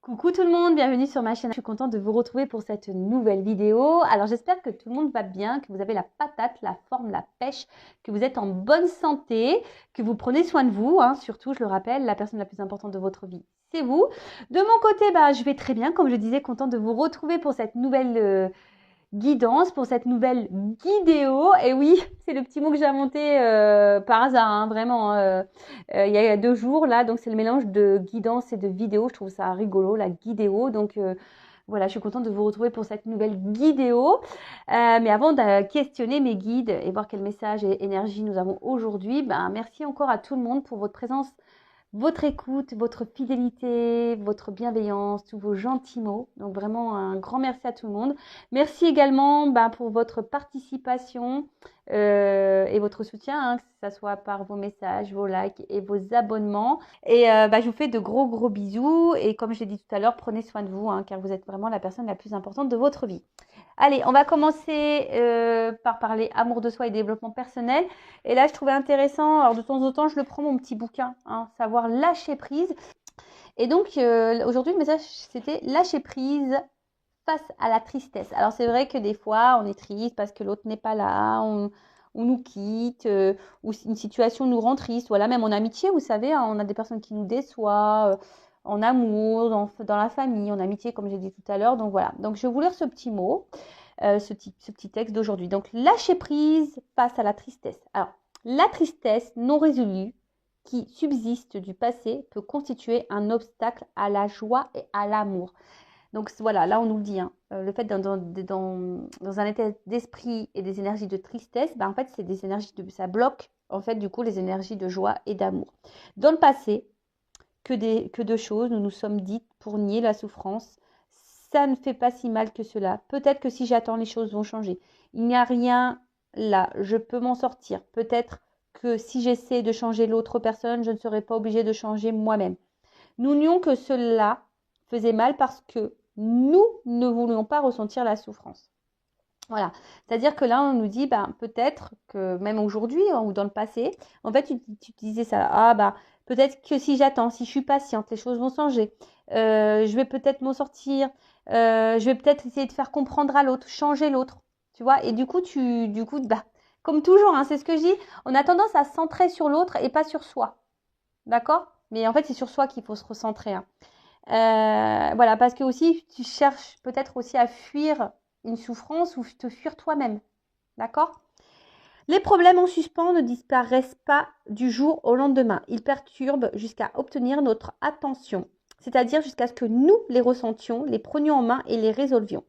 Coucou tout le monde, bienvenue sur ma chaîne. Je suis contente de vous retrouver pour cette nouvelle vidéo. Alors j'espère que tout le monde va bien, que vous avez la patate, la forme, la pêche, que vous êtes en bonne santé, que vous prenez soin de vous. Surtout, je le rappelle, la personne la plus importante de votre vie, c'est vous. De mon côté, je vais très bien, comme je disais, contente de vous retrouver pour cette nouvelle guidance, pour cette nouvelle guidéo. Et oui, c'est le petit mot que j'ai inventé par hasard, vraiment. Il y a 2 jours, là, donc c'est le mélange de guidance et de vidéo. Je trouve ça rigolo, la guidéo. Donc voilà, je suis contente de vous retrouver pour cette nouvelle guidéo. Mais avant de questionner mes guides et voir quel message et énergie nous avons aujourd'hui, merci encore à tout le monde pour votre présence, votre écoute, votre fidélité, votre bienveillance, tous vos gentils mots. Donc vraiment un grand merci à tout le monde. Merci également pour votre participation et votre soutien, que ce soit par vos messages, vos likes et vos abonnements. Et je vous fais de gros bisous. Et comme je l'ai dit tout à l'heure, prenez soin de vous, car vous êtes vraiment la personne la plus importante de votre vie. Allez, on va commencer par parler amour de soi et développement personnel. Et là, je trouvais intéressant, alors de temps en temps, je le prends mon petit bouquin, savoir lâcher prise. Et donc, aujourd'hui, le message, c'était lâcher prise face à la tristesse. Alors, c'est vrai que des fois, on est triste parce que l'autre n'est pas là, on nous quitte, ou une situation nous rend triste. Voilà, même en amitié, vous savez, on a des personnes qui nous déçoivent, en amour, dans la famille, en amitié, comme j'ai dit tout à l'heure. Donc voilà, donc je vais vous lire ce petit mot, ce petit texte d'aujourd'hui. Donc, lâcher prise face à la tristesse. Alors, la tristesse non résolue qui subsiste du passé peut constituer un obstacle à la joie et à l'amour. Donc voilà, là on nous le dit, le fait dans un état d'esprit et des énergies de tristesse, en fait c'est des énergies ça bloque en fait du coup les énergies de joie et d'amour. Dans le passé, que de choses nous nous sommes dites pour nier la souffrance. Ça ne fait pas si mal que cela. Peut-être que si j'attends, les choses vont changer. Il n'y a rien là, je peux m'en sortir. Peut-être que si j'essaie de changer l'autre personne, je ne serai pas obligée de changer moi-même. Nous nions que cela faisait mal parce que nous ne voulions pas ressentir la souffrance. Voilà, c'est-à-dire que là, on nous dit, peut-être que même aujourd'hui ou dans le passé, en fait, tu disais ça, peut-être que si j'attends, si je suis patiente, les choses vont changer. Je vais peut-être m'en sortir. Je vais peut-être essayer de faire comprendre à l'autre, changer l'autre, tu vois. Et du coup, comme toujours, c'est ce que je dis, on a tendance à se centrer sur l'autre et pas sur soi, d'accord? Mais en fait, c'est sur soi qu'il faut se recentrer. Voilà, parce que aussi, tu cherches peut-être aussi à fuir une souffrance ou te fuir toi-même. D'accord? Les problèmes en suspens ne disparaissent pas du jour au lendemain. Ils perturbent jusqu'à obtenir notre attention, c'est-à-dire jusqu'à ce que nous les ressentions, les prenions en main et les résolvions.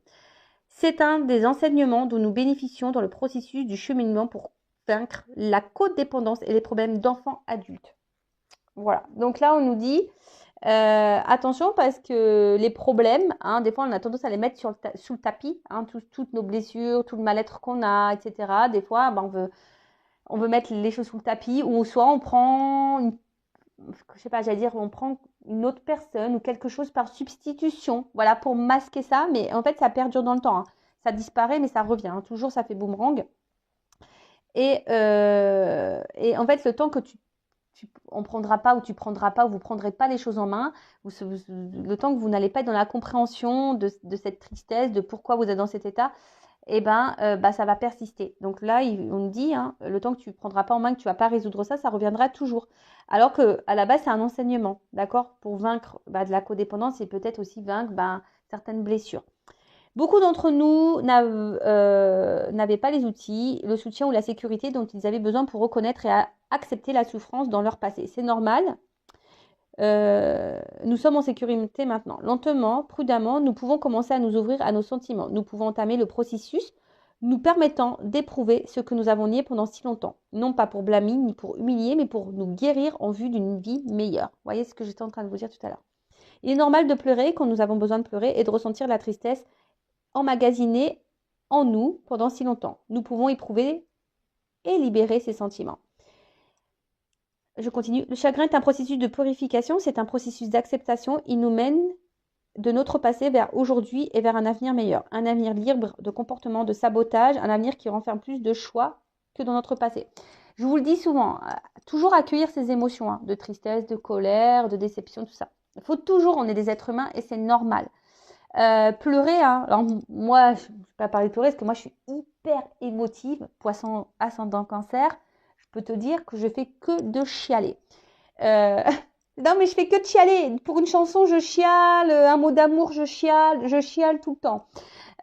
C'est un des enseignements dont nous bénéficions dans le processus du cheminement pour vaincre la codépendance et les problèmes d'enfants adultes. Voilà, donc là on nous dit attention parce que les problèmes, des fois on a tendance à les mettre sous le tapis, toutes nos blessures, tout le mal-être qu'on a, etc. Des fois on veut mettre les choses sous le tapis, ou soit on prend on prend une autre personne ou quelque chose par substitution, voilà, pour masquer ça, mais en fait ça perdure dans le temps, ça disparaît mais ça revient, toujours ça fait boomerang. Et en fait le temps que on prendra pas ou tu prendras pas ou vous prendrez pas les choses en main, le temps que vous n'allez pas être dans la compréhension de cette tristesse, de pourquoi vous êtes dans cet état, ça va persister. Donc là, on nous dit, le temps que tu prendras pas en main, que tu vas pas résoudre ça, ça reviendra toujours. Alors que à la base, c'est un enseignement, d'accord, pour vaincre de la codépendance et peut-être aussi vaincre certaines blessures. Beaucoup d'entre nous n'avaient pas les outils, le soutien ou la sécurité dont ils avaient besoin pour reconnaître et accepter la souffrance dans leur passé. C'est normal. Nous sommes en sécurité maintenant. Lentement, prudemment, nous pouvons commencer à nous ouvrir à nos sentiments. Nous pouvons entamer le processus nous permettant d'éprouver ce que nous avons nié pendant si longtemps. Non pas pour blâmer ni pour humilier, mais pour nous guérir en vue d'une vie meilleure. Vous voyez ce que j'étais en train de vous dire tout à l'heure. Il est normal de pleurer quand nous avons besoin de pleurer et de ressentir la tristesse emmagasinée en nous pendant si longtemps. Nous pouvons éprouver et libérer ces sentiments. Je continue. Le chagrin est un processus de purification, c'est un processus d'acceptation. Il nous mène de notre passé vers aujourd'hui et vers un avenir meilleur. Un avenir libre de comportements de sabotage, un avenir qui renferme plus de choix que dans notre passé. Je vous le dis souvent, toujours accueillir ces émotions, de tristesse, de colère, de déception, tout ça. Il faut toujours, on est des êtres humains et c'est normal. Pleurer, hein. Alors moi, je ne vais pas parler de pleurer parce que moi, je suis hyper émotive, poisson ascendant cancer. Je peux te dire que je fais que de chialer. Non, mais je fais que de chialer. Pour une chanson, je chiale. Un mot d'amour, je chiale tout le temps.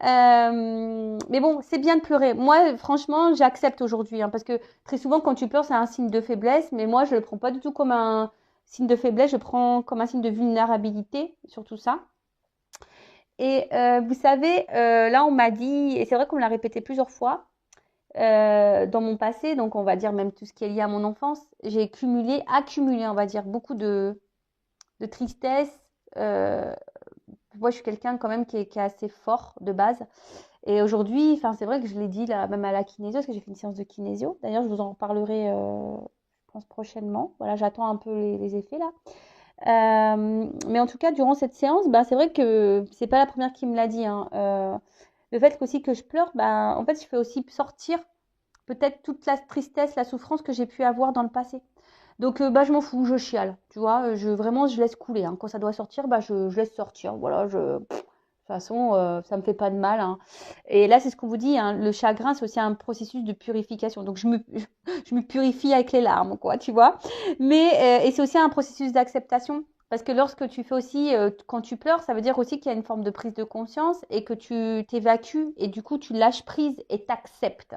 Mais bon, c'est bien de pleurer. Moi, franchement, j'accepte aujourd'hui, hein, parce que très souvent, quand tu pleures, c'est un signe de faiblesse. Mais moi, je le prends pas du tout comme un signe de faiblesse. Je prends comme un signe de vulnérabilité, surtout ça. Et vous savez, là, on m'a dit, et c'est vrai qu'on me l'a répété plusieurs fois, dans mon passé, donc on va dire même tout ce qui est lié à mon enfance, j'ai accumulé, on va dire, beaucoup de tristesse. Moi, je suis quelqu'un quand même qui est assez fort de base. Et aujourd'hui, enfin, c'est vrai que je l'ai dit là, même à la kinésio, parce que j'ai fait une séance de kinésio. D'ailleurs, je vous en reparlerai, je pense, prochainement. Voilà, j'attends un peu les effets là. Mais en tout cas, durant cette séance, bah, c'est vrai que c'est pas la première qui me l'a dit, hein. Le fait aussi que je pleure, bah, en fait, je fais aussi sortir peut-être toute la tristesse, la souffrance que j'ai pu avoir dans le passé. Donc, bah, je m'en fous, je chiale, tu vois. Vraiment, je laisse couler, hein. Quand ça doit sortir, bah, je laisse sortir. Voilà, de toute façon, ça me fait pas de mal, hein. Et là, c'est ce qu'on vous dit, hein, le chagrin, c'est aussi un processus de purification. Donc, je me purifie avec les larmes, quoi, tu vois. Mais, et c'est aussi un processus d'acceptation. Parce que lorsque tu fais aussi, quand tu pleures, ça veut dire aussi qu'il y a une forme de prise de conscience et que tu t'évacues et du coup, tu lâches prise et t'acceptes.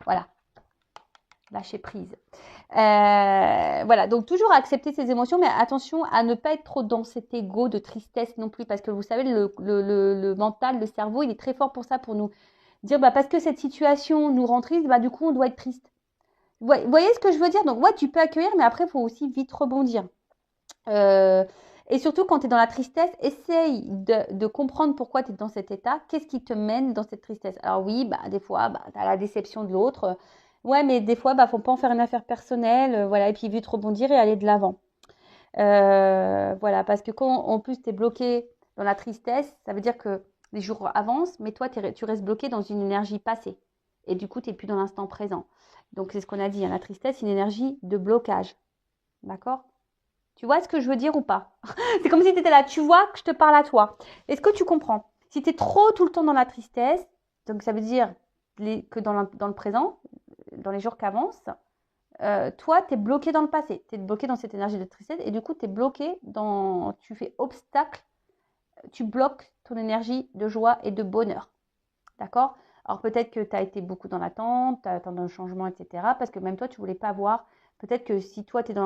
Voilà, lâcher prise. Voilà, donc toujours accepter ses émotions, mais attention à ne pas être trop dans cet ego de tristesse non plus, parce que vous savez, le mental, le cerveau, il est très fort pour ça, pour nous dire, bah, parce que cette situation nous rend triste, bah, du coup, on doit être triste. Vous voyez ce que je veux dire? Donc, ouais, tu peux accueillir, mais après, il faut aussi vite rebondir. Et surtout, quand tu es dans la tristesse, essaye de comprendre pourquoi tu es dans cet état. Qu'est-ce qui te mène dans cette tristesse? Alors oui, bah, des fois, bah, tu as la déception de l'autre. Ouais, mais des fois, bah, faut pas en faire une affaire personnelle. Voilà, et puis vite rebondir et aller de l'avant. Voilà, parce que quand en plus tu es bloqué dans la tristesse, ça veut dire que les jours avancent, mais toi, tu restes bloqué dans une énergie passée. Et du coup, tu n'es plus dans l'instant présent. Donc, c'est ce qu'on a dit, hein, la tristesse, c'est une énergie de blocage. D'accord? Tu vois ce que je veux dire ou pas? C'est comme si tu étais là, tu vois que je te parle à toi. Est-ce que tu comprends? Si tu es trop tout le temps dans la tristesse, donc ça veut dire que dans le présent, dans les jours qui avancent, toi, tu es bloqué dans le passé. Tu es bloqué dans cette énergie de tristesse et du coup, tu es bloqué tu fais obstacle, tu bloques ton énergie de joie et de bonheur. D'accord? Alors peut-être que tu as été beaucoup dans l'attente, tu attends un changement, etc. Parce que même toi, tu ne voulais pas voir. Peut-être que si toi, tu étais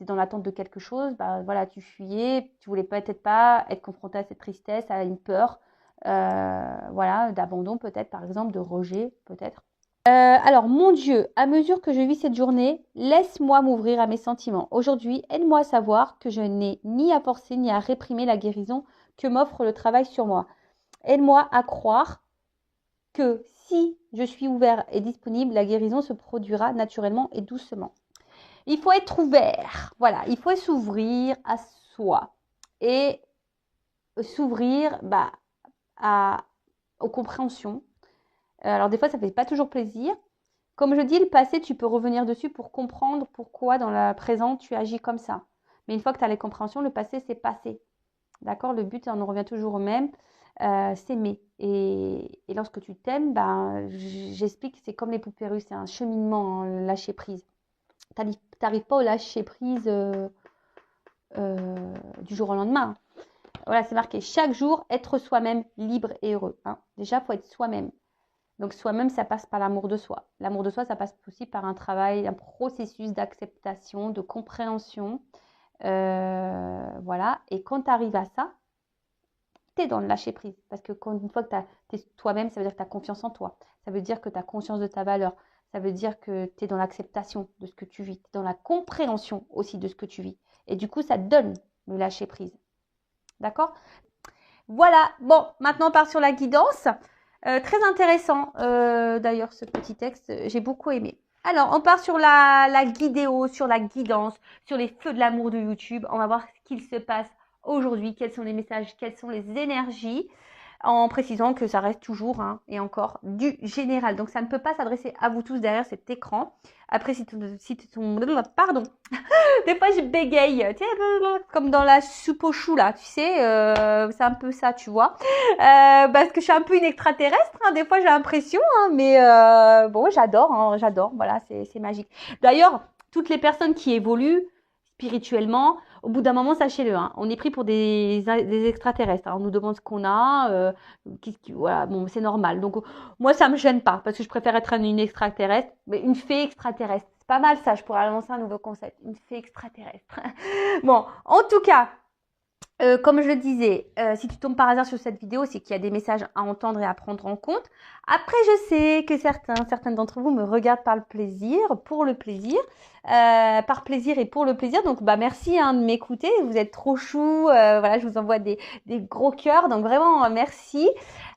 dans l'attente de quelque chose, bah, voilà, tu fuyais, tu voulais peut-être pas être confronté à cette tristesse, à une peur, voilà, d'abandon peut-être, par exemple, de rejet peut-être. Alors, mon Dieu, à mesure que je vis cette journée, laisse-moi m'ouvrir à mes sentiments. Aujourd'hui, aide-moi à savoir que je n'ai ni à forcer ni à réprimer la guérison que m'offre le travail sur moi. Aide-moi à croire que si je suis ouvert et disponible, la guérison se produira naturellement et doucement. Il faut être ouvert, voilà, il faut s'ouvrir à soi et s'ouvrir aux compréhensions. Alors des fois, ça ne fait pas toujours plaisir. Comme je dis, le passé, tu peux revenir dessus pour comprendre pourquoi dans le présent, tu agis comme ça. Mais une fois que tu as les compréhensions, le passé, c'est passé. D'accord? Le but, on en revient toujours au même, s'aimer. Et lorsque tu t'aimes, j'explique, c'est comme les poupées russes, c'est un cheminement, hein, lâcher prise. Tu n'arrives pas au lâcher prise du jour au lendemain. Voilà, c'est marqué chaque jour, être soi-même libre et heureux. Hein. Déjà, il faut être soi-même. Donc, soi-même, ça passe par l'amour de soi. L'amour de soi, ça passe aussi par un travail, un processus d'acceptation, de compréhension. Voilà. Et quand tu arrives à ça, tu es dans le lâcher prise. Parce que une fois que tu es toi-même, ça veut dire que tu as confiance en toi. Ça veut dire que tu as conscience de ta valeur. Ça veut dire que tu es dans l'acceptation de ce que tu vis. Tu es dans la compréhension aussi de ce que tu vis. Et du coup, ça te donne le lâcher prise. D'accord? Voilà. Bon, maintenant on part sur la guidance. Très intéressant d'ailleurs ce petit texte. J'ai beaucoup aimé. Alors, on part sur la guidéo, sur la guidance, sur les feux de l'amour de YouTube. On va voir ce qu'il se passe aujourd'hui, quels sont les messages, quelles sont les énergies. en précisant que ça reste toujours, hein, et encore, du général. Donc, ça ne peut pas s'adresser à vous tous derrière cet écran. Après, si ton pardon, des fois, je bégaye, tu sais, comme dans la soupe au chou, là, tu sais, c'est un peu ça, tu vois. Parce que je suis un peu une extraterrestre, hein, des fois, j'ai l'impression, hein, mais bon, j'adore, voilà, c'est magique. D'ailleurs, toutes les personnes qui évoluent spirituellement, au bout d'un moment, sachez-le, hein, on est pris pour des extraterrestres, hein, on nous demande ce qu'on a, voilà, bon, c'est normal. Donc, moi, ça me gêne pas, parce que je préfère être une extraterrestre, mais une fée extraterrestre. C'est pas mal ça, je pourrais annoncer un nouveau concept, une fée extraterrestre. Bon, en tout cas, comme je le disais, si tu tombes par hasard sur cette vidéo, c'est qu'il y a des messages à entendre et à prendre en compte. Après, je sais que certaines d'entre vous me regardent par le plaisir, pour le plaisir, par plaisir et pour le plaisir. Donc, bah merci hein, de m'écouter. Vous êtes trop chou. Voilà, je vous envoie des gros cœurs. Donc vraiment, merci.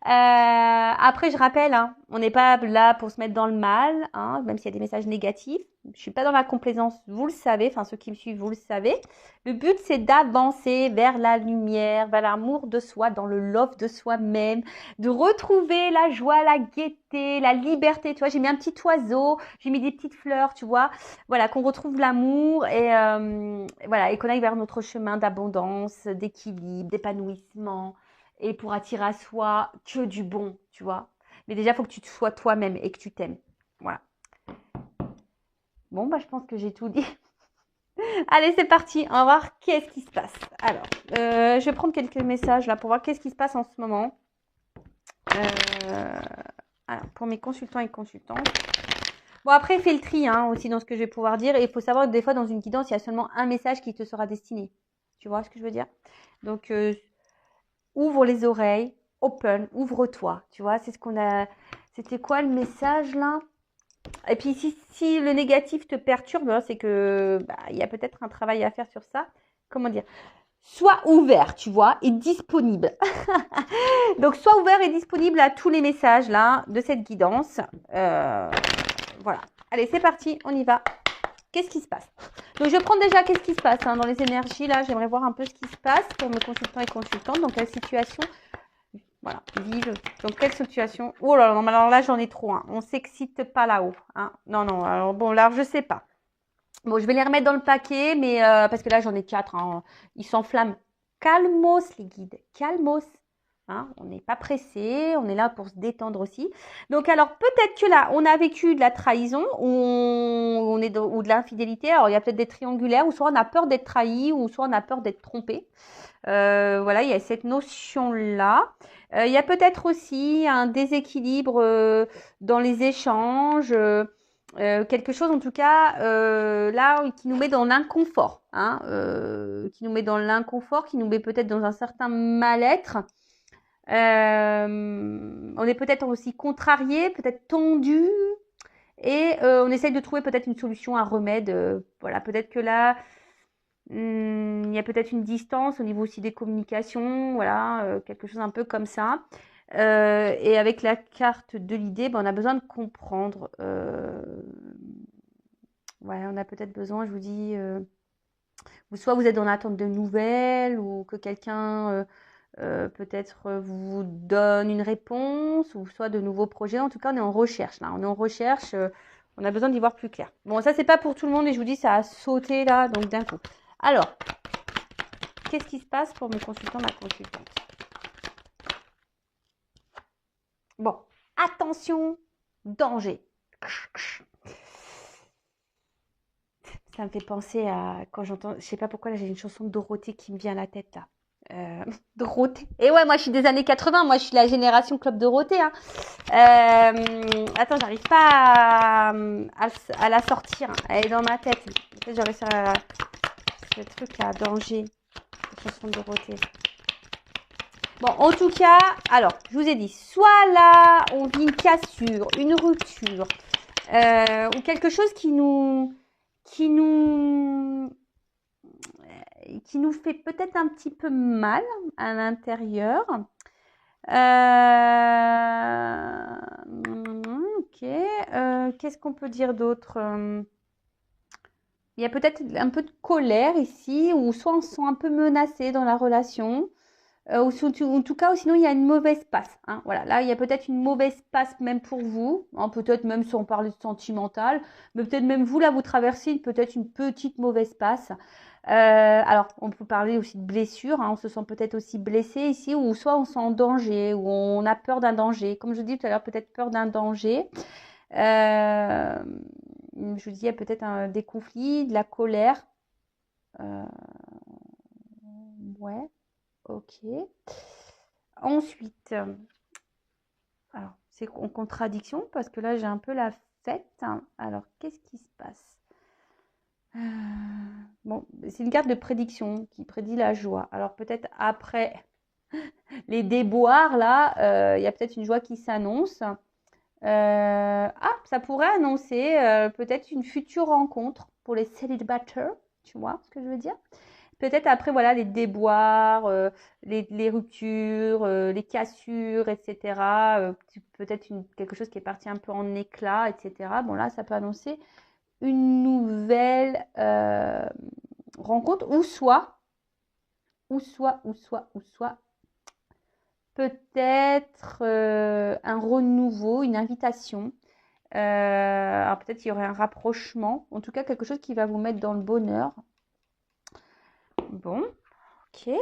Après, je rappelle, hein, on n'est pas là pour se mettre dans le mal, hein, même s'il y a des messages négatifs. Je suis pas dans la complaisance, vous le savez. Enfin, ceux qui me suivent, vous le savez. Le but, c'est d'avancer vers la lumière, vers l'amour de soi, dans le love de soi-même, de retrouver la joie, la gaieté, la liberté. Tu vois, j'ai mis un petit oiseau, j'ai mis des petites fleurs, tu vois. Voilà, qu'on retrouve l'amour et voilà, et qu'on aille vers notre chemin d'abondance, d'équilibre, d'épanouissement et pour attirer à soi que du bon, tu vois. Mais déjà, il faut que tu sois toi-même et que tu t'aimes. Voilà. Bon, bah, je pense que j'ai tout dit. Allez, c'est parti. On va voir qu'est-ce qui se passe. Alors, je vais prendre quelques messages là pour voir qu'est-ce qui se passe en ce moment. Alors, pour mes consultants et consultantes. Bon, après, fais le tri hein, aussi dans ce que je vais pouvoir dire. Et il faut savoir que des fois, dans une guidance, il y a seulement un message qui te sera destiné. Tu vois ce que je veux dire? Donc, ouvre les oreilles, open, ouvre-toi. Tu vois, c'est ce qu'on a. C'était quoi le message là? Et puis, si le négatif te perturbe, hein, c'est que il y a peut-être un travail à faire sur ça. Comment dire? Sois ouvert, tu vois, et disponible. Donc, sois ouvert et disponible à tous les messages là de cette guidance. Voilà. Allez, c'est parti, on y va. Qu'est-ce qui se passe? Donc, je prends déjà qu'est-ce qui se passe hein, dans les énergies. Là, j'aimerais voir un peu ce qui se passe pour mes consultants et consultantes. Dans quelle situation? Voilà, vive. Dans quelle situation? Oh là là, non, mais alors là, j'en ai trop. Hein. On s'excite pas là-haut. Hein. Non, non, alors bon, là, je sais pas. Bon, je vais les remettre dans le paquet, mais parce que là, j'en ai 4. Hein. Ils s'enflamment. Calmos, les guides. Calmos. Hein, on n'est pas pressé, on est là pour se détendre aussi. Donc alors peut-être que là, on a vécu de la trahison ou ou de l'infidélité. Alors il y a peut-être des triangulaires, ou soit on a peur d'être trahi, ou soit on a peur d'être trompé. Voilà, il y a cette notion-là. Il y a peut-être aussi un déséquilibre dans les échanges. Quelque chose en tout cas là qui nous met dans l'inconfort, hein, qui nous met dans l'inconfort, qui nous met peut-être dans un certain mal-être. On est peut-être aussi contrarié, peut-être tendu, et on essaye de trouver peut-être une solution, un remède. Voilà, peut-être que là, il y a peut-être une distance au niveau aussi des communications, voilà, quelque chose un peu comme ça. Et avec la carte de l'idée, on a besoin de comprendre. Ouais, on a peut-être besoin, je vous dis, soit vous êtes dans l'attente de nouvelles, ou que quelqu'un peut-être vous donne une réponse, ou soit de nouveaux projets. En tout cas, on est en recherche là. On est en recherche. On a besoin d'y voir plus clair. Bon, ça c'est pas pour tout le monde et je vous dis ça a sauté là, donc d'un coup. Alors, qu'est-ce qui se passe pour mon consultant, ma consultante? Bon, attention, danger. Ça me fait penser à quand j'entends, je sais pas pourquoi là j'ai une chanson de Dorothée qui me vient à la tête là. Dorothée. Et ouais, moi je suis des années 80, moi je suis la génération Club Dorothée. Hein. Attends, j'arrive pas à la sortir. Elle est dans ma tête. Peut-être j'aurais ce truc là, danger. La chanson de Dorothée. Bon, en tout cas, alors, je vous ai dit, soit là, on vit une cassure, une rupture, ou quelque chose qui nous fait peut-être un petit peu mal à l'intérieur. Ok. Qu'est-ce qu'on peut dire d'autre? Il y a peut-être un peu de colère ici, ou soit on se sent un peu menacé dans la relation. En tout cas, ou sinon il y a une mauvaise passe. Hein. Voilà, là il y a peut-être une mauvaise passe même pour vous, hein, peut-être même sans parler de sentimental, mais peut-être même vous là vous traversez peut-être une petite mauvaise passe. Alors on peut parler aussi de blessure, hein, on se sent peut-être aussi blessé ici, ou soit on se sent en danger, ou on a peur d'un danger. Comme je dis tout à l'heure, peut-être peur d'un danger. Je vous dis, il y a peut-être des conflits, de la colère. Ouais, ok. Ensuite, alors c'est en contradiction parce que là j'ai un peu la fête. Hein. Alors qu'est-ce qui se passe? Bon, c'est une carte de prédiction qui prédit la joie. Alors peut-être après les déboires là, il y a peut-être une joie qui s'annonce. Ça pourrait annoncer peut-être une future rencontre pour les célibataires. Tu vois ce que je veux dire? Peut-être après, voilà, les déboires, les ruptures, les cassures, etc. Peut-être quelque chose qui est parti un peu en éclat, etc. Bon, là, ça peut annoncer une nouvelle rencontre, ou soit, peut-être un renouveau, une invitation. Alors peut-être il y aurait un rapprochement, en tout cas quelque chose qui va vous mettre dans le bonheur. Bon, ok.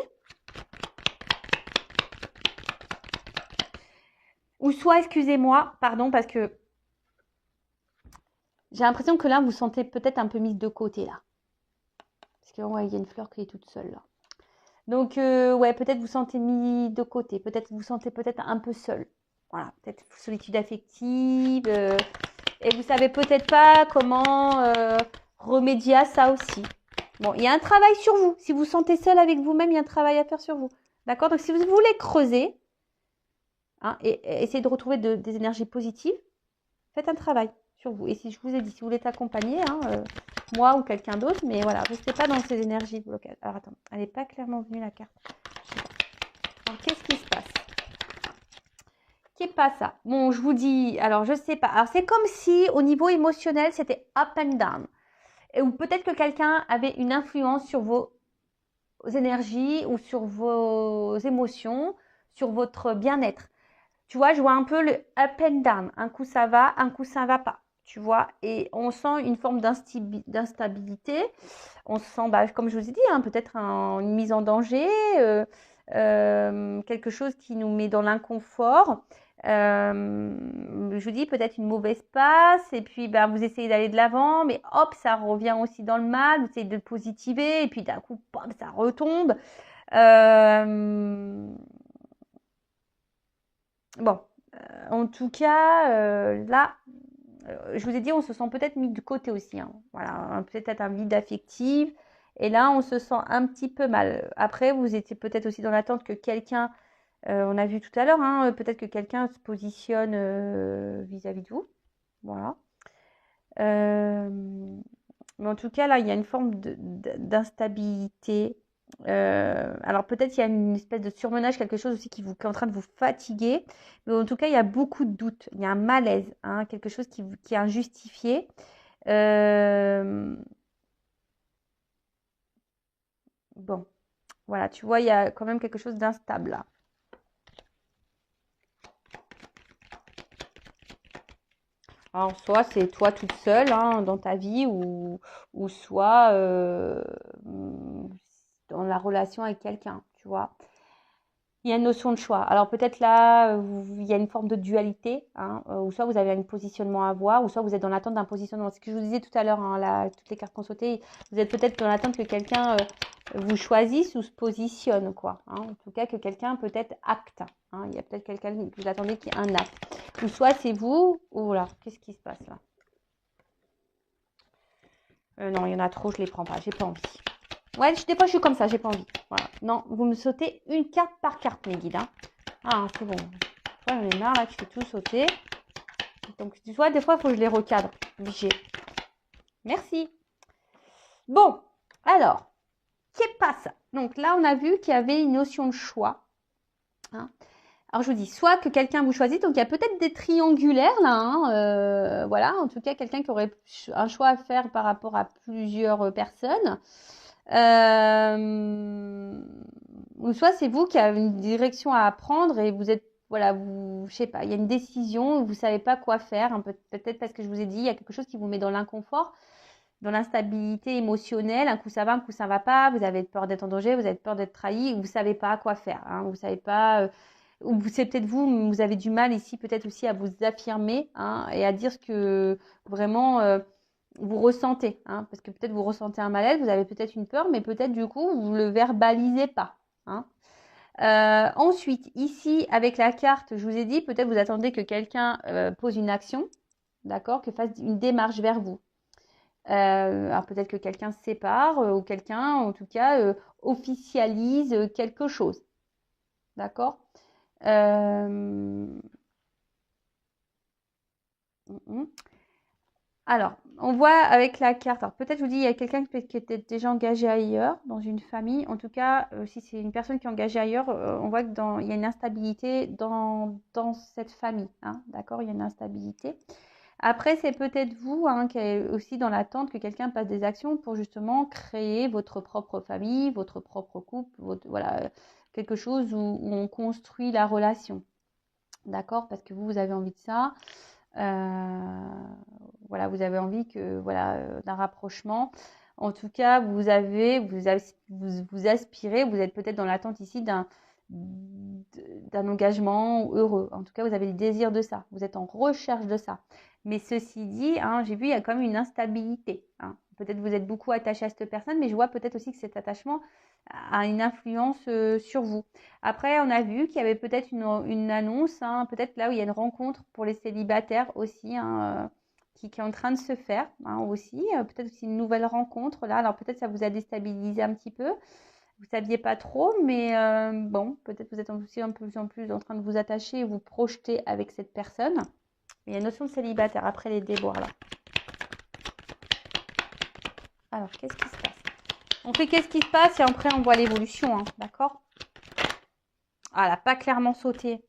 Ou soit, excusez-moi, pardon, parce que j'ai l'impression que là, vous sentez peut-être un peu mise de côté, là. Parce que, ouais, il y a une fleur qui est toute seule, là. Donc, ouais, peut-être vous sentez mis de côté. Peut-être vous sentez peut-être un peu seul. Voilà, peut-être solitude affective. Et vous savez peut-être pas comment remédier à ça aussi. Bon, il y a un travail sur vous. Si vous vous sentez seul avec vous-même, il y a un travail à faire sur vous. D'accord? Donc, si vous voulez creuser, hein, et essayer de retrouver des énergies positives, faites un travail sur vous. Et si je vous ai dit, si vous voulez t'accompagner, hein, moi ou quelqu'un d'autre, mais voilà, restez pas dans ces énergies de blocage. Alors attends, elle n'est pas clairement venue la carte. Alors qu'est-ce qui se passe? Qu'est-ce pas ça? Bon, je vous dis, alors je sais pas. Alors c'est comme si au niveau émotionnel, c'était up and down. Ou peut-être que quelqu'un avait une influence sur vos énergies ou sur vos émotions, sur votre bien-être. Tu vois, je vois un peu le up and down. Un coup ça va, un coup ça va pas. Tu vois, et on sent une forme d'instabilité. On sent, bah, comme je vous ai dit, hein, peut-être une mise en danger, quelque chose qui nous met dans l'inconfort. Je vous dis peut-être une mauvaise passe, et puis bah, vous essayez d'aller de l'avant, mais hop, ça revient aussi dans le mal, vous essayez de positiver, et puis d'un coup, pom, ça retombe. Bon, en tout cas, là, je vous ai dit, on se sent peut-être mis de côté aussi. Hein. Voilà, peut-être un vide affectif. Et là, on se sent un petit peu mal. Après, vous étiez peut-être aussi dans l'attente que quelqu'un, on a vu tout à l'heure, hein, peut-être que quelqu'un se positionne vis-à-vis de vous. Voilà. Euh, mais en tout cas, là, il y a une forme d'instabilité. Alors peut-être il y a une espèce de surmenage, quelque chose aussi qui est en train de vous fatiguer. Mais en tout cas, il y a beaucoup de doutes. Il y a un malaise, hein, quelque chose qui est injustifié. Bon, voilà, tu vois, il y a quand même quelque chose d'instable là. Alors, soit c'est toi toute seule hein, dans ta vie, ou soit dans la relation avec quelqu'un, tu vois. Il y a une notion de choix. Alors peut-être là, il y a une forme de dualité, hein, ou soit vous avez un positionnement à avoir, ou soit vous êtes dans l'attente d'un positionnement. Ce que je vous disais tout à l'heure, hein, là, toutes les cartes qu'on sautait, vous êtes peut-être dans l'attente que quelqu'un vous choisisse ou se positionne, quoi. Hein. En tout cas, que quelqu'un peut-être acte. Hein. Il y a peut-être quelqu'un que vous attendez qui ait un acte. Ou soit c'est vous, ou voilà, qu'est-ce qui se passe là? Non, il y en a trop, je les prends pas, j'ai pas envie. Ouais, des fois je suis comme ça, j'ai pas envie. Voilà. Non, vous me sautez une carte par carte, mes guides. Hein. Ah, c'est bon. J'en ai marre là, tu fais tout sauter. Donc, tu vois, des fois, il faut que je les recadre. Obligé. Merci. Bon, alors, qu'est-ce passe? Donc là, on a vu qu'il y avait une notion de choix. Hein. Alors, je vous dis, soit que quelqu'un vous choisit, donc il y a peut-être des triangulaires là. Hein, voilà, en tout cas, quelqu'un qui aurait un choix à faire par rapport à plusieurs personnes. Ouais, Ou soit c'est vous qui avez une direction à prendre et vous êtes, voilà, vous, je sais pas, il y a une décision, vous savez pas quoi faire, hein, peut-être parce que je vous ai dit, il y a quelque chose qui vous met dans l'inconfort, dans l'instabilité émotionnelle, un coup ça va, un coup ça va pas, vous avez peur d'être en danger, vous avez peur d'être trahi, vous savez pas quoi faire, hein, vous savez pas, ou c'est peut-être vous, vous avez du mal ici peut-être aussi à vous affirmer, hein, et à dire ce que vraiment vous ressentez, hein, parce que peut-être vous ressentez un malaise, vous avez peut-être une peur, mais peut-être du coup vous le verbalisez pas, hein. Ensuite, ici, avec la carte, je vous ai dit, peut-être vous attendez que quelqu'un pose une action, d'accord, que fasse une démarche vers vous. Alors peut-être que quelqu'un se sépare ou quelqu'un, en tout cas, officialise quelque chose, d'accord. euh, Alors, on voit avec la carte, alors peut-être je vous dis, il y a quelqu'un qui était déjà engagé ailleurs, dans une famille. En tout cas, si c'est une personne qui est engagée ailleurs, on voit qu'il y a une instabilité dans cette famille, hein, d'accord, il y a une instabilité. Après, c'est peut-être vous, hein, qui est aussi dans l'attente que quelqu'un passe des actions pour justement créer votre propre famille, votre propre couple, voilà, quelque chose où on construit la relation, d'accord, parce que vous avez envie de ça. Voilà, vous avez envie que, voilà, d'un rapprochement. En tout cas, vous aspirez, vous êtes peut-être dans l'attente ici d'un engagement heureux. En tout cas, vous avez le désir de ça. Vous êtes en recherche de ça. Mais ceci dit, hein, j'ai vu, il y a quand même une instabilité, hein. Peut-être vous êtes beaucoup attaché à cette personne, mais je vois peut-être aussi que cet attachement a une influence sur vous. Après, on a vu qu'il y avait peut-être une annonce, hein, peut-être là où il y a une rencontre pour les célibataires aussi, hein, qui est en train de se faire, hein, aussi. Peut-être aussi une nouvelle rencontre là. Alors peut-être ça vous a déstabilisé un petit peu. Vous ne saviez pas trop, mais bon, peut-être vous êtes aussi un peu plus en plus en train de vous attacher et vous projeter avec cette personne. Il y a une notion de célibataire après les déboires là. Alors, qu'est-ce qui se passe? On fait qu'est-ce qui se passe et après on voit l'évolution, hein, d'accord? Ah, elle n'a pas clairement sauté.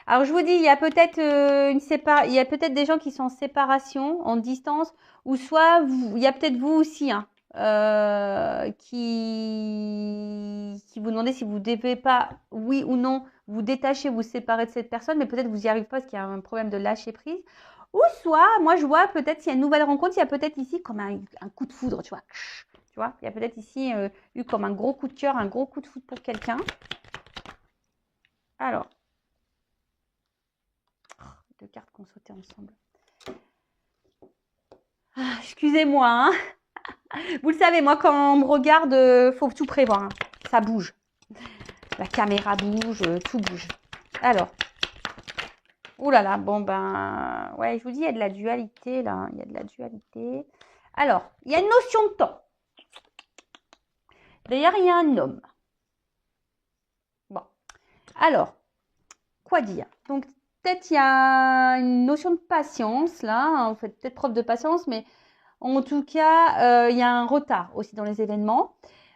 Alors, je vous dis, il y a peut-être il y a peut-être des gens qui sont en séparation, en distance, ou soit il y a peut-être vous aussi, hein, qui vous demandez si vous devez pas, oui ou non, vous détacher, vous séparer de cette personne, mais peut-être vous n'y arrivez pas parce qu'il y a un problème de lâcher prise. Ou soit, moi je vois peut-être s'il y a une nouvelle rencontre, il y a peut-être ici comme un coup de foudre, tu vois. Tu vois, il y a peut-être ici eu comme un gros coup de cœur, un gros coup de foudre pour quelqu'un. Alors, deux cartes qu'on sautait ensemble. Ah, excusez-moi, hein. Vous le savez, moi, quand on me regarde, faut tout prévoir, hein. Ça bouge. La caméra bouge, tout bouge. Alors, ouh là là, bon ben, ouais, je vous dis, il y a de la dualité là, il y a de la dualité. Alors, il y a une notion de temps. D'ailleurs, il y a un homme. Bon, alors, quoi dire? Donc, peut-être il y a une notion de patience là, hein. Vous faites peut-être preuve de patience, mais en tout cas, il y a un retard aussi dans les événements.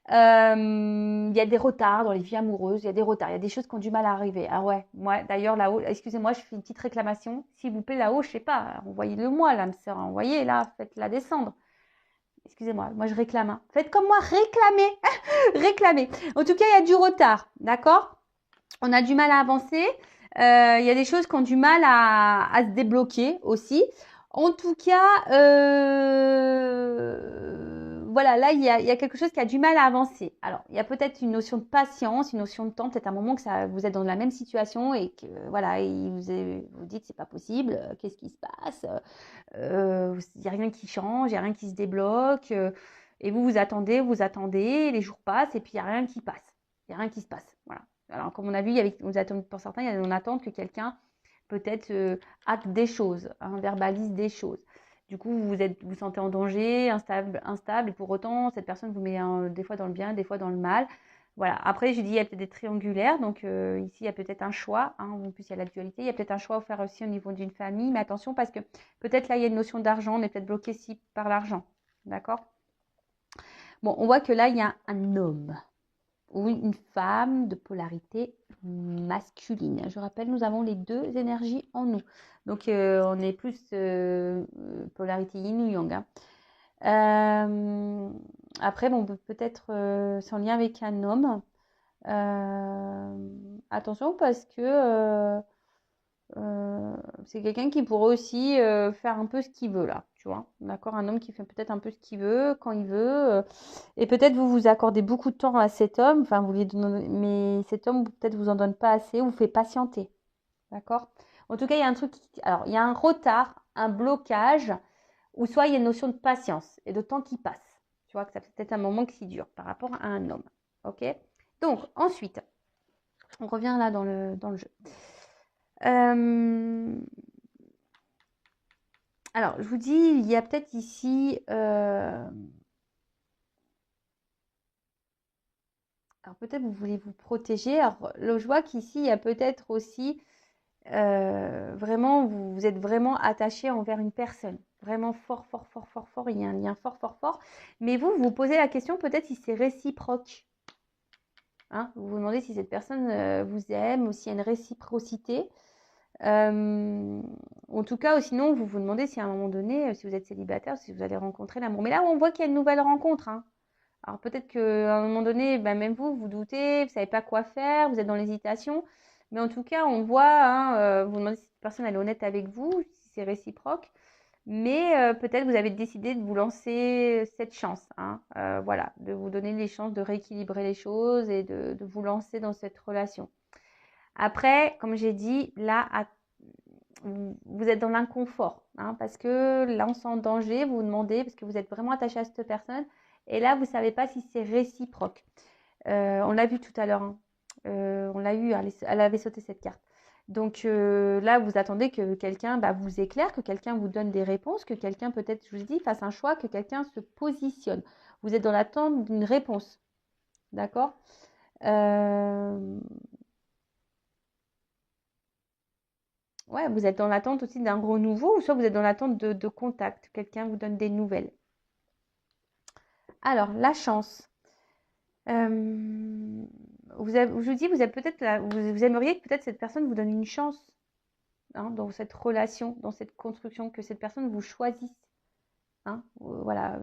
Il y a des retards dans les vies amoureuses, il y a des retards, il y a des choses qui ont du mal à arriver. Ah ouais, moi d'ailleurs là-haut, excusez-moi, je fais une petite réclamation. S'il vous plaît, là-haut, je sais pas, envoyez-le moi, l'âme sœur, envoyez là, faites-la descendre. Excusez-moi, moi je réclame, hein. Faites comme moi, réclamez, réclamez. En tout cas, il y a du retard, d'accord? On a du mal à avancer. Il y a des choses qui ont du mal à se débloquer aussi. En tout cas, voilà, là, il y a quelque chose qui a du mal à avancer. Alors, il y a peut-être une notion de patience, une notion de temps, peut-être un moment que vous êtes dans la même situation et que, voilà, vous dites, c'est pas possible, qu'est-ce qui se passe? Il n'y a rien qui change, il n'y a rien qui se débloque. Et vous attendez, les jours passent et puis il n'y a rien qui passe. Il n'y a rien qui se passe. Voilà. Alors, comme on a vu, pour certains, il y a une attente que quelqu'un peut-être acte des choses, hein, verbalise des choses. Du coup, vous sentez en danger, instable, et pour autant, cette personne vous met des fois dans le bien, des fois dans le mal. Voilà. Après, je dis, il y a peut-être des triangulaires, donc ici, il y a peut-être un choix, hein, en plus, il y a la dualité, il y a peut-être un choix à faire aussi au niveau d'une famille, mais attention, parce que peut-être là, il y a une notion d'argent, on est peut-être bloqué ici par l'argent, d'accord? Bon, on voit que là, il y a un homme ou une femme de polarité masculine. Je rappelle, nous avons les deux énergies en nous. Donc, on est plus polarité yin ou yang, hein. Après, bon, peut-être c'est en lien avec un homme. Attention parce que c'est quelqu'un qui pourrait aussi faire un peu ce qu'il veut là, tu vois. D'accord, un homme qui fait peut-être un peu ce qu'il veut, quand il veut. Et peut-être vous vous accordez beaucoup de temps à cet homme, enfin vous lui donnez, mais cet homme peut-être vous en donne pas assez ou vous fait patienter. D'accord? En tout cas, il y a un truc, alors il y a un retard, un blocage, ou soit il y a une notion de patience et de temps qui passe. Tu vois que ça fait peut-être un moment qui dure par rapport à un homme. Ok? Donc ensuite, on revient là dans le jeu. Alors, je vous dis, il y a peut-être ici. Alors, peut-être vous voulez vous protéger. Alors, je vois qu'ici, il y a peut-être aussi. Vraiment, vous êtes vraiment attaché envers une personne. Vraiment fort, fort, fort, fort, fort. Il y a un lien fort, fort, fort. Mais vous vous posez la question peut-être si c'est réciproque. Hein, vous vous demandez si cette personne vous aime ou s'il y a une réciprocité. En tout cas, ou sinon, vous vous demandez si à un moment donné, si vous êtes célibataire, si vous allez rencontrer l'amour. Mais là, on voit qu'il y a une nouvelle rencontre. Hein. Alors peut-être qu'à un moment donné, ben, même vous, vous doutez, vous ne savez pas quoi faire, vous êtes dans l'hésitation. Mais en tout cas, on voit, hein, vous demandez si cette personne elle est honnête avec vous, si c'est réciproque. Mais peut-être vous avez décidé de vous lancer cette chance. Hein, voilà, de vous donner les chances de rééquilibrer les choses et de vous lancer dans cette relation. Après, comme j'ai dit, là, vous êtes dans l'inconfort, hein, parce que là, on sent en danger, vous vous demandez, parce que vous êtes vraiment attaché à cette personne, et là, vous ne savez pas si c'est réciproque. On l'a vu tout à l'heure, hein. On l'a eu, elle avait sauté cette carte. Donc là, vous attendez que quelqu'un vous éclaire, que quelqu'un vous donne des réponses, que quelqu'un peut-être, je vous dis, fasse un choix, que quelqu'un se positionne. Vous êtes dans l'attente d'une réponse, d'accord? Ouais, vous êtes dans l'attente aussi d'un renouveau, ou soit vous êtes dans l'attente de contact, quelqu'un vous donne des nouvelles. Alors, la chance. Je vous dis, vous êtes peut-être vous aimeriez que peut-être cette personne vous donne une chance, hein, dans cette relation, dans cette construction, que cette personne vous choisisse. Hein, voilà,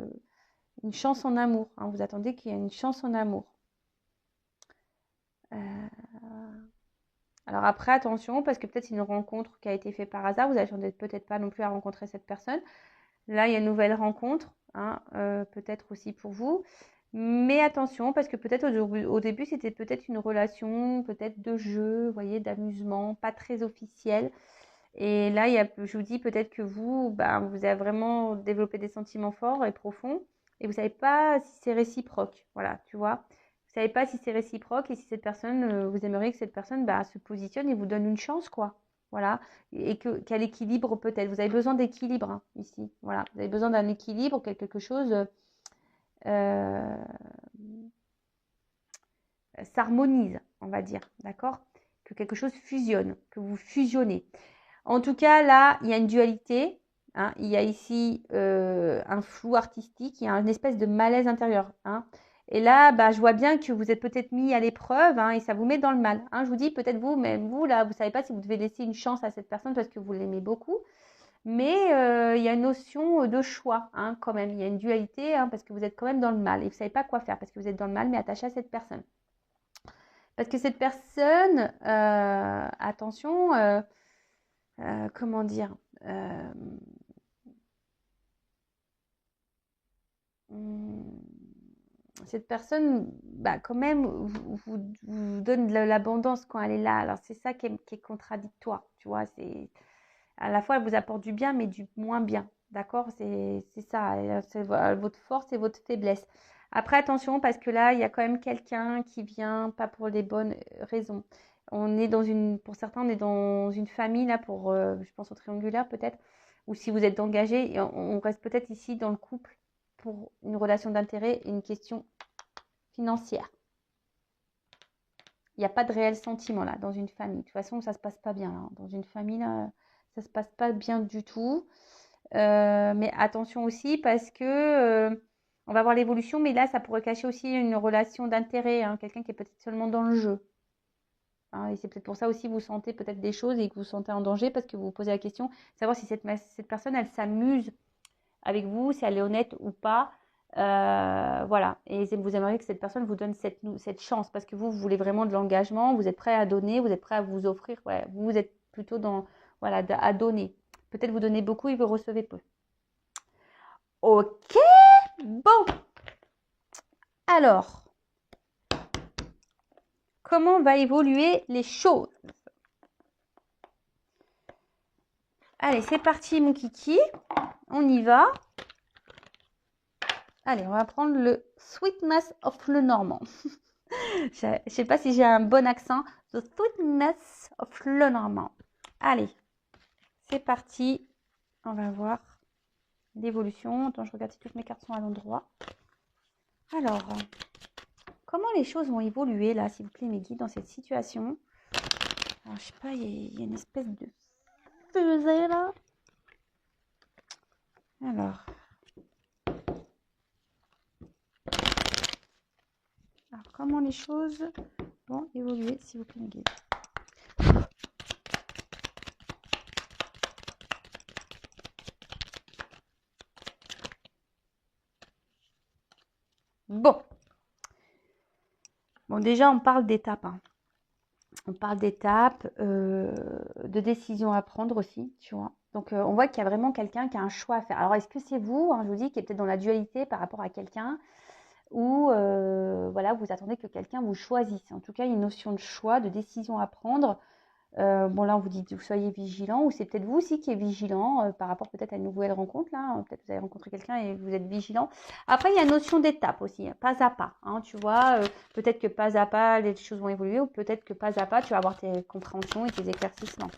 une chance en amour. Hein, vous attendez qu'il y ait une chance en amour. Alors après, attention, parce que peut-être c'est une rencontre qui a été faite par hasard. Vous n'attendez peut-être pas non plus à rencontrer cette personne. Là, il y a une nouvelle rencontre, hein, peut-être aussi pour vous. Mais attention, parce que peut-être au début, c'était peut-être une relation, peut-être de jeu, vous voyez, d'amusement, pas très officielle. Et là, je vous dis peut-être que vous avez vraiment développé des sentiments forts et profonds, et vous ne savez pas si c'est réciproque. Voilà, tu vois. Vous ne savez pas si c'est réciproque et si cette personne, vous aimeriez que cette personne se positionne et vous donne une chance, quoi. Voilà, et qu'elle équilibre peut-être. Vous avez besoin d'équilibre, hein, ici. Voilà, vous avez besoin d'un équilibre, quelque chose euh, s'harmonise, on va dire, d'accord? Que quelque chose fusionne, que vous fusionnez. En tout cas, là, il y a une dualité. Hein, il y a ici un flou artistique, il y a une espèce de malaise intérieur. Hein. Et là, je vois bien que vous êtes peut-être mis à l'épreuve, hein, et ça vous met dans le mal. Hein. Je vous dis, peut-être vous, même vous, là, vous ne savez pas si vous devez laisser une chance à cette personne parce que vous l'aimez beaucoup. Mais il y a une notion de choix, hein, quand même. Il y a une dualité, hein, parce que vous êtes quand même dans le mal. Et vous ne savez pas quoi faire parce que vous êtes dans le mal, mais attaché à cette personne. Parce que cette personne, attention, comment dire, hum, cette personne, quand même, vous donne de l'abondance quand elle est là. Alors, c'est ça qui est contradictoire, tu vois. C'est, à la fois, elle vous apporte du bien, mais du moins bien. D'accord? C'est ça. C'est votre force et votre faiblesse. Après, attention, parce que là, il y a quand même quelqu'un qui vient pas pour les bonnes raisons. On est pour certains, on est dans une famille, là, je pense au triangulaire peut-être, ou si vous êtes engagé, et on reste peut-être ici dans le couple pour une relation d'intérêt et une question financière. Il n'y a pas de réel sentiment là dans une famille. De toute façon, ça ne se passe pas bien. Là. Dans une famille, là, ça ne se passe pas bien du tout. Mais attention aussi parce que on va voir l'évolution, mais là, ça pourrait cacher aussi une relation d'intérêt. Hein, quelqu'un qui est peut-être seulement dans le jeu. Hein, et c'est peut-être pour ça aussi que vous sentez peut-être des choses et que vous vous sentez en danger parce que vous vous posez la question, savoir si cette personne, elle s'amuse avec vous, si elle est honnête ou pas. Voilà. Et vous aimeriez que cette personne vous donne cette chance parce que vous voulez vraiment de l'engagement, vous êtes prêt à donner, vous êtes prêt à vous offrir. Ouais, vous êtes plutôt dans, voilà, à donner. Peut-être vous donnez beaucoup et vous recevez peu. Ok, bon. Alors, comment va évoluer les choses? Allez, c'est parti, mon kiki. On y va. Allez, on va prendre le Sweetness of le Normand. Je ne sais pas si j'ai un bon accent. The Sweetness of le Normand. Allez, c'est parti. On va voir l'évolution. Attends, je regarde si toutes mes cartes sont à l'endroit. Alors, comment les choses vont évoluer là, s'il vous plaît, mes guides, dans cette situation? Alors, je sais pas, il y a une espèce de fusée là. Alors, comment les choses vont évoluer, s'il vous plaît, mes guides? Bon. Bon, déjà, on parle d'étapes. Hein. On parle d'étapes, de décisions à prendre aussi, tu vois. Donc, on voit qu'il y a vraiment quelqu'un qui a un choix à faire. Alors, est-ce que c'est vous, hein, je vous dis, qui est peut-être dans la dualité par rapport à quelqu'un ou voilà, vous attendez que quelqu'un vous choisisse. En tout cas, il y a une notion de choix, de décision à prendre. Bon, là, on vous dit que vous soyez vigilant, ou c'est peut-être vous aussi qui êtes vigilant par rapport peut-être à une nouvelle rencontre. Là, peut-être que vous avez rencontré quelqu'un et vous êtes vigilant. Après, il y a une notion d'étape aussi, hein, pas à pas. Hein, tu vois, peut-être que pas à pas, les choses vont évoluer, ou peut-être que pas à pas, tu vas avoir tes compréhensions et tes éclaircissements.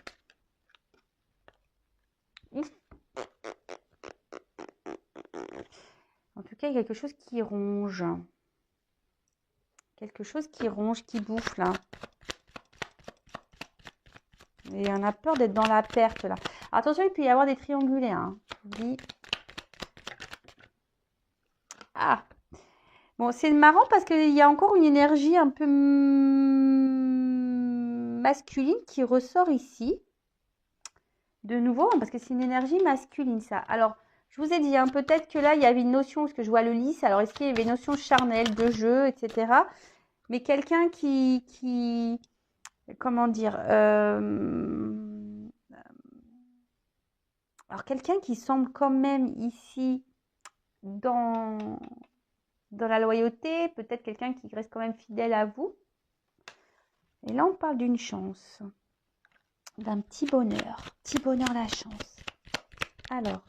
En tout cas, il y a quelque chose qui ronge. Quelque chose qui ronge, qui bouffe là. Et on a peur d'être dans la perte là. Attention, il peut y avoir des triangulaires. Hein. Ah, bon, c'est marrant parce qu'il y a encore une énergie un peu masculine qui ressort ici. De nouveau, parce que c'est une énergie masculine ça. Alors, je vous ai dit, hein, peut-être que là, il y avait une notion, parce que je vois le lys. Alors, est-ce qu'il y avait une notion charnelle, de jeu, etc. Mais quelqu'un qui comment dire alors, quelqu'un qui semble quand même ici dans la loyauté, peut-être quelqu'un qui reste quand même fidèle à vous. Et là, on parle d'une chance, d'un petit bonheur la chance. Alors,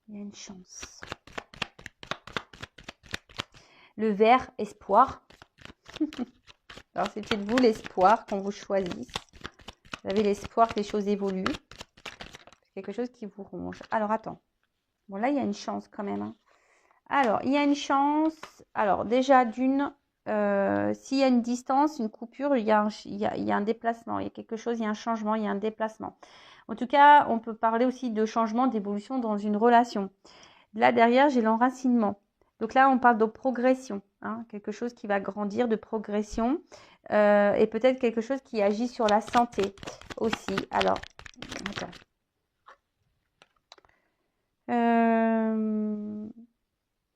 il y a une chance. Le vert, espoir. Alors, c'est peut-être vous l'espoir qu'on vous choisisse. Vous avez l'espoir que les choses évoluent. C'est quelque chose qui vous ronge. Alors, attends. Bon, là, il y a une chance quand même. Hein. Alors, il y a une chance. Alors, déjà, d'une, s'il y a une distance, une coupure, il y a un déplacement. Il y a quelque chose, il y a un changement, il y a un déplacement. En tout cas, on peut parler aussi de changement, d'évolution dans une relation. Là, derrière, j'ai l'enracinement. Donc là, on parle de progression. Hein, quelque chose qui va grandir, de progression. Et peut-être quelque chose qui agit sur la santé aussi. Alors, attends.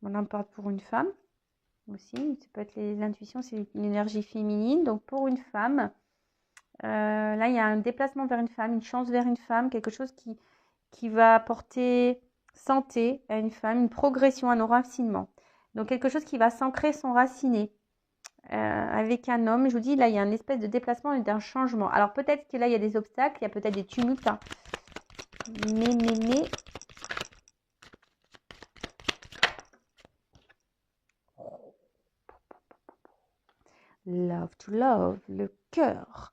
On en parle pour une femme aussi. Ça peut être l'intuition, c'est une énergie féminine. Donc pour une femme, là il y a un déplacement vers une femme, une chance vers une femme, quelque chose qui va apporter santé à une femme, une progression, un enracinement. Donc quelque chose qui va s'ancrer, s'enraciner avec un homme. Je vous dis, là il y a une espèce de déplacement et d'un changement. Alors peut-être que là il y a des obstacles, il y a peut-être des tumultes. Hein. Mais love to love, le cœur.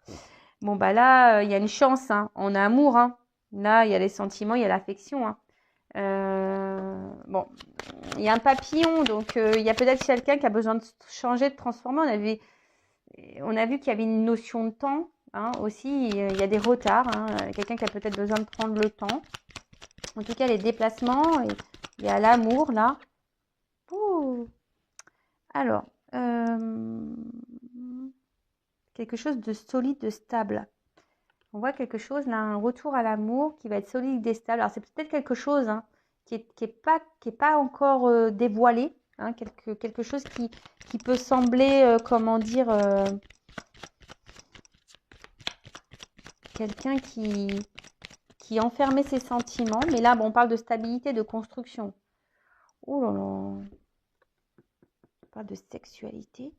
Bon, bah là, il y a une chance, hein. On a amour, hein. Là, il y a les sentiments, il y a l'affection, hein. Bon, il y a un papillon, donc il y a peut-être quelqu'un qui a besoin de changer, de transformer. On a vu qu'il y avait une notion de temps, hein, aussi. Il y a des retards, hein. Quelqu'un qui a peut-être besoin de prendre le temps. En tout cas, les déplacements, il y a l'amour, là. Ouh. Alors, quelque chose de solide, de stable. On voit quelque chose, là, un retour à l'amour qui va être solide et stable. Alors, c'est peut-être quelque chose hein, qui est pas encore dévoilé, hein, quelque chose qui peut sembler, comment dire, quelqu'un qui enfermait ses sentiments. Mais là, bon, on parle de stabilité, de construction. Oh là là, on parle de sexualité.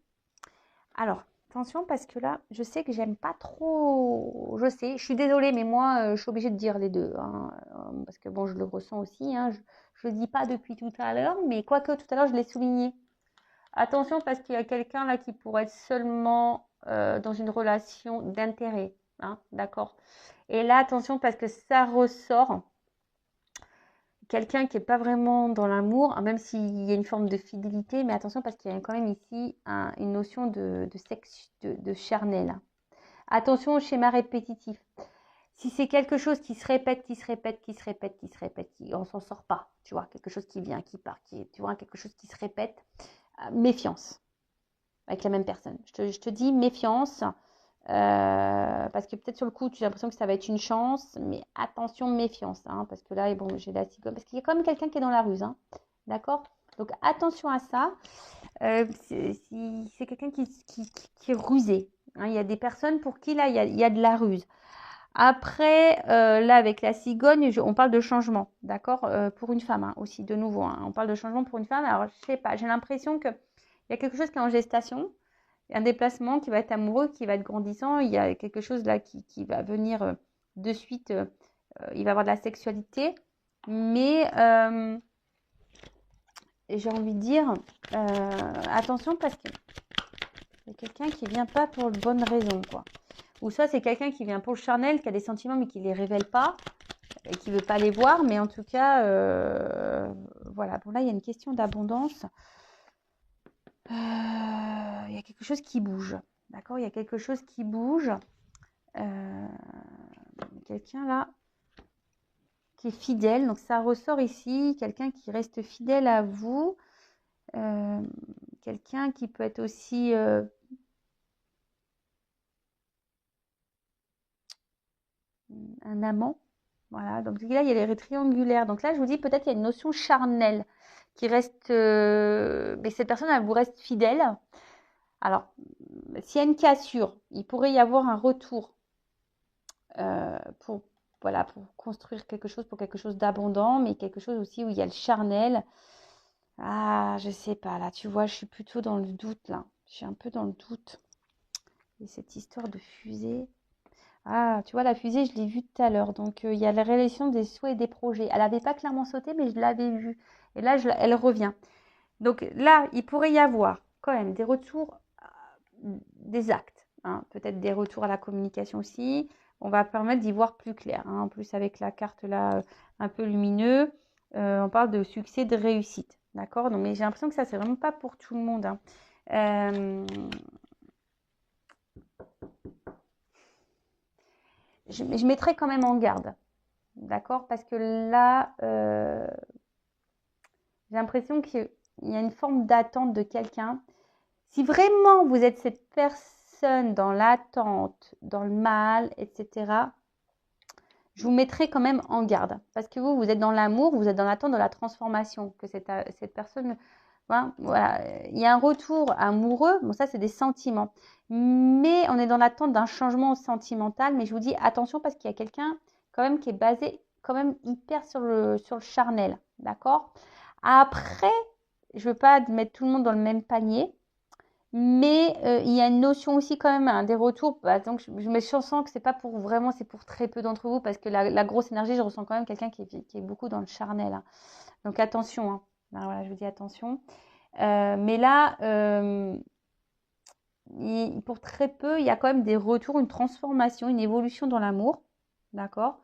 Alors, attention parce que là, je sais que j'aime pas trop. Je sais, je suis désolée, mais moi, je suis obligée de dire les deux, hein, parce que bon, je le ressens aussi. Hein, je le dis pas depuis tout à l'heure, mais quoique tout à l'heure, je l'ai souligné. Attention parce qu'il y a quelqu'un là qui pourrait être seulement dans une relation d'intérêt, hein, d'accord. Et là, attention parce que ça ressort quelqu'un qui n'est pas vraiment dans l'amour, même s'il y a une forme de fidélité, mais attention parce qu'il y a quand même ici une notion de sexe, de charnel. Attention au schéma répétitif. Si c'est quelque chose qui se répète, on s'en sort pas, tu vois, quelque chose qui vient, qui part, tu vois, quelque chose qui se répète, méfiance avec la même personne. Je te dis méfiance, parce que peut-être sur le coup, tu as l'impression que ça va être une chance, mais attention, méfiance, hein, parce que là, bon, j'ai la cigogne, parce qu'il y a quand même quelqu'un qui est dans la ruse, hein, d'accord? Donc attention à ça. C'est quelqu'un qui est rusé, hein. Il y a des personnes pour qui là, il y a de la ruse. Après, là, avec la cigogne, on parle de changement, d'accord? Pour une femme, hein, aussi, de nouveau, hein, on parle de changement pour une femme. Alors, je sais pas, j'ai l'impression qu'il y a quelque chose qui est en gestation, un déplacement qui va être amoureux, qui va être grandissant. Il y a quelque chose là qui va venir de suite. Il va avoir de la sexualité. Mais j'ai envie de dire, attention parce que c'est quelqu'un qui vient pas pour de bonnes raisons, quoi. Ou soit c'est quelqu'un qui vient pour le charnel, qui a des sentiments mais qui les révèle pas et qui veut pas les voir. Mais en tout cas, voilà. Bon là, il y a une question d'abondance. Il y a quelque chose qui bouge. D'accord? Il y a quelque chose qui bouge. Quelqu'un là qui est fidèle. Donc ça ressort ici. Quelqu'un qui reste fidèle à vous. Quelqu'un qui peut être aussi un amant. Voilà. Donc là, il y a les triangulaires. Donc là, je vous dis peut-être il y a une notion charnelle qui reste. Mais cette personne, elle vous reste fidèle. Alors, s'il y a une cassure, il pourrait y avoir un retour pour construire quelque chose, pour quelque chose d'abondant, mais quelque chose aussi où il y a le charnel. Ah, je sais pas, là, tu vois, je suis plutôt dans le doute, là. Je suis un peu dans le doute. Et cette histoire de fusée. Ah, tu vois, la fusée, je l'ai vue tout à l'heure. Donc, il y a la réalisation des souhaits et des projets. Elle n'avait pas clairement sauté, mais je l'avais vue. Et là, elle revient. Donc là, il pourrait y avoir quand même des retours, des actes, hein, peut-être des retours à la communication aussi. On va permettre d'y voir plus clair, hein. En plus, avec la carte là, un peu lumineux, on parle de succès, de réussite. D'accord? Donc, mais j'ai l'impression que ça, c'est vraiment pas pour tout le monde, hein. Je mettrai quand même en garde. D'accord? Parce que là, j'ai l'impression qu'il y a une forme d'attente de quelqu'un. Si vraiment vous êtes cette personne dans l'attente, dans le mal, etc., je vous mettrai quand même en garde. Parce que vous êtes dans l'amour, vous êtes dans l'attente de la transformation. Que cette personne, hein, voilà, il y a un retour amoureux. Bon, ça, c'est des sentiments. Mais on est dans l'attente d'un changement sentimental. Mais je vous dis attention parce qu'il y a quelqu'un quand même qui est basé quand même hyper sur le charnel. D'accord? Après, je ne veux pas mettre tout le monde dans le même panier. Mais il y a une notion aussi quand même, hein, des retours. Donc je sens que c'est pas pour vraiment, c'est pour très peu d'entre vous parce que la grosse énergie, je ressens quand même quelqu'un qui est beaucoup dans le charnel, hein. Donc attention, hein. Ben, voilà, je vous dis attention. Mais là, pour très peu, il y a quand même des retours, une transformation, une évolution dans l'amour, d'accord,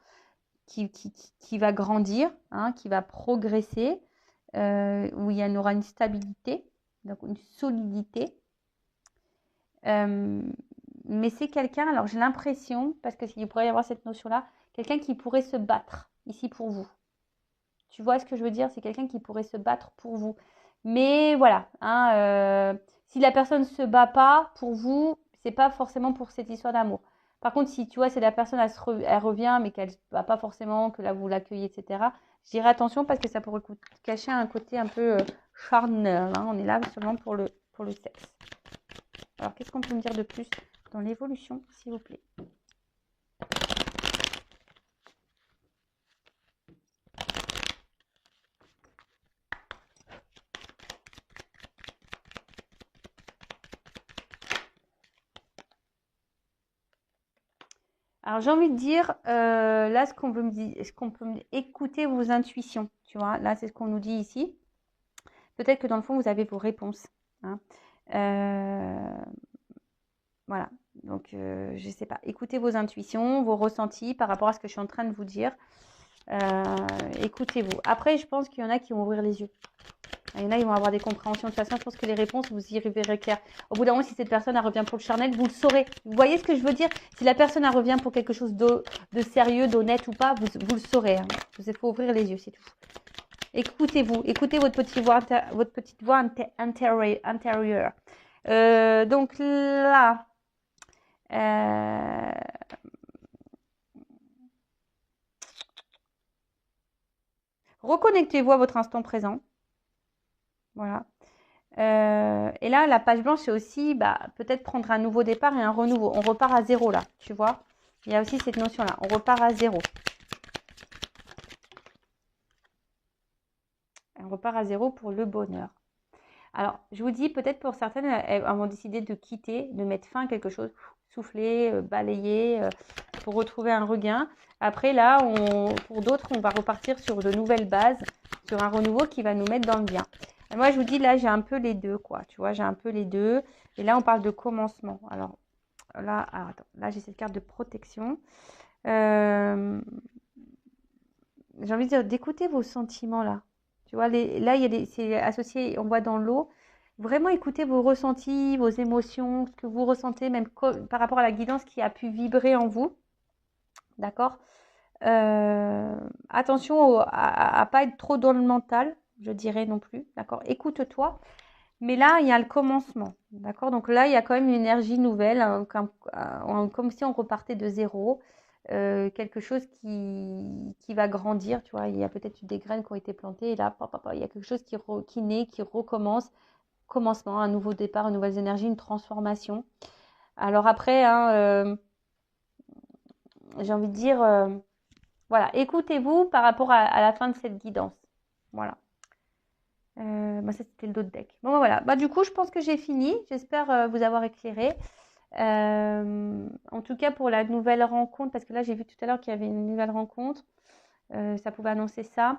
qui va grandir, hein, qui va progresser, où il y aura une stabilité, donc une solidité. Mais c'est quelqu'un, alors j'ai l'impression, parce qu'il pourrait y avoir cette notion-là, quelqu'un qui pourrait se battre ici pour vous. Tu vois ce que je veux dire? C'est quelqu'un qui pourrait se battre pour vous. Mais voilà, hein, si la personne ne se bat pas pour vous, c'est pas forcément pour cette histoire d'amour. Par contre, si tu vois, c'est la personne, elle revient, mais qu'elle ne va pas forcément, que là vous l'accueillez, etc., Je dirais attention parce que ça pourrait cacher un côté un peu charnel. Hein. On est là seulement pour le sexe. Alors, qu'est-ce qu'on peut me dire de plus dans l'évolution, s'il vous plaît? Alors, j'ai envie de dire, là, ce qu'on peut me dire, écouter vos intuitions, tu vois. Là, c'est ce qu'on nous dit ici. Peut-être que dans le fond, vous avez vos réponses. Hein. Voilà. Donc, je ne sais pas. Écoutez vos intuitions, vos ressentis par rapport à ce que je suis en train de vous dire. Écoutez-vous. Après, je pense qu'il y en a qui vont ouvrir les yeux. Il y en a, ils vont avoir des compréhensions. De toute façon, je pense que les réponses, vous y verrez clair. Au bout d'un moment, si cette personne elle revient pour le charnel, vous le saurez. Vous voyez ce que je veux dire? Si la personne elle revient pour quelque chose de sérieux, d'honnête ou pas, vous le saurez. Hein. Il faut ouvrir les yeux, c'est tout. Écoutez-vous. Écoutez votre petite voix intérieure. Donc là, reconnectez-vous à votre instant présent. Voilà. Et là, la page blanche, c'est aussi peut-être prendre un nouveau départ et un renouveau. On repart à zéro là, tu vois. Il y a aussi cette notion-là. On repart à zéro. On repart à zéro pour le bonheur. Alors, je vous dis, peut-être pour certaines, elles vont décider de quitter, de mettre fin à quelque chose, souffler, balayer, pour retrouver un regain. Après, là, pour d'autres, on va repartir sur de nouvelles bases, sur un renouveau qui va nous mettre dans le bien. Et moi, je vous dis, là, j'ai un peu les deux, quoi. Tu vois, j'ai un peu les deux. Et là, on parle de commencement. Alors, là, attends, là, j'ai cette carte de protection. J'ai envie de dire, d'écouter vos sentiments, là. Tu vois, là, c'est associé, on voit dans l'eau. Vraiment écoutez vos ressentis, vos émotions, ce que vous ressentez, même par rapport à la guidance qui a pu vibrer en vous. D'accord? Attention à ne pas être trop dans le mental, je dirais non plus. D'accord? Écoute-toi. Mais là, il y a le commencement. D'accord? Donc là, il y a quand même une énergie nouvelle, comme si on repartait de zéro. Quelque chose qui va grandir, tu vois. Il y a peut-être des graines qui ont été plantées et là, il y a quelque chose qui naît, qui recommence. Commencement, un nouveau départ, une nouvelle énergie, une transformation. Alors après, hein, j'ai envie de dire, voilà, écoutez-vous par rapport à la fin de cette guidance. Voilà. Ça, c'était le dos de deck. Bon, voilà. Du coup, je pense que j'ai fini. J'espère vous avoir éclairé. En tout cas, pour la nouvelle rencontre, parce que là, j'ai vu tout à l'heure qu'il y avait une nouvelle rencontre. Ça pouvait annoncer ça.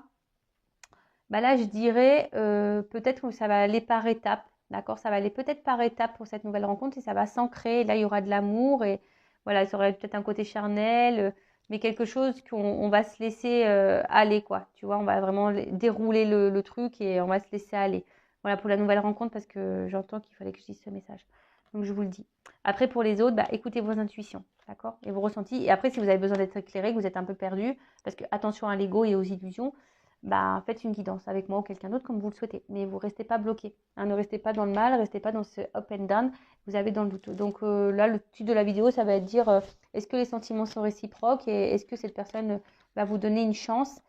Là, je dirais peut-être que ça va aller par étapes. D'accord? Ça va aller peut-être par étapes pour cette nouvelle rencontre et ça va s'ancrer. Là, il y aura de l'amour et voilà, ça aurait peut-être un côté charnel, mais quelque chose qu'on va se laisser aller, quoi. Tu vois, on va vraiment dérouler le truc et on va se laisser aller. Voilà pour la nouvelle rencontre parce que j'entends qu'il fallait que je dise ce message. Donc, je vous le dis. Après, pour les autres, écoutez vos intuitions, d'accord? Et vos ressentis. Et après, si vous avez besoin d'être éclairé, que vous êtes un peu perdu, parce que attention à l'ego et aux illusions, faites une guidance avec moi ou quelqu'un d'autre comme vous le souhaitez. Mais vous ne restez pas bloqué. Hein, ne restez pas dans le mal, ne restez pas dans ce up and down. Vous avez dans le doute. Donc là, le titre de la vidéo, ça va être dire est-ce que les sentiments sont réciproques et est-ce que cette personne va vous donner une chance.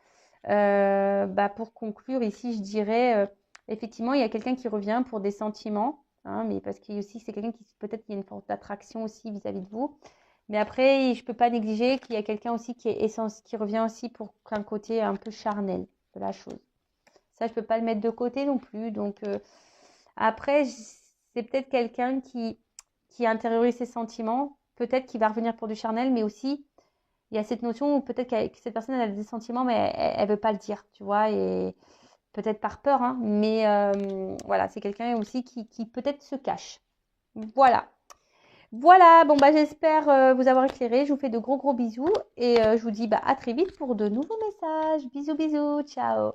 Pour conclure ici, je dirais effectivement, il y a quelqu'un qui revient pour des sentiments. Hein, mais parce qu'il aussi, c'est quelqu'un qui peut-être qu'il y a une forme d'attraction aussi vis-à-vis de vous. Mais après, je ne peux pas négliger qu'il y a quelqu'un aussi qui revient aussi pour un côté un peu charnel de la chose. Ça, je ne peux pas le mettre de côté non plus. Donc, après, c'est peut-être quelqu'un qui intériorise ses sentiments. Peut-être qu'il va revenir pour du charnel, mais aussi, il y a cette notion où peut-être que cette personne elle a des sentiments, mais elle ne veut pas le dire, tu vois, et peut-être par peur, hein, mais voilà, c'est quelqu'un aussi qui peut-être se cache. Voilà. Voilà, j'espère vous avoir éclairé. Je vous fais de gros bisous et je vous dis à très vite pour de nouveaux messages. Bisous, ciao.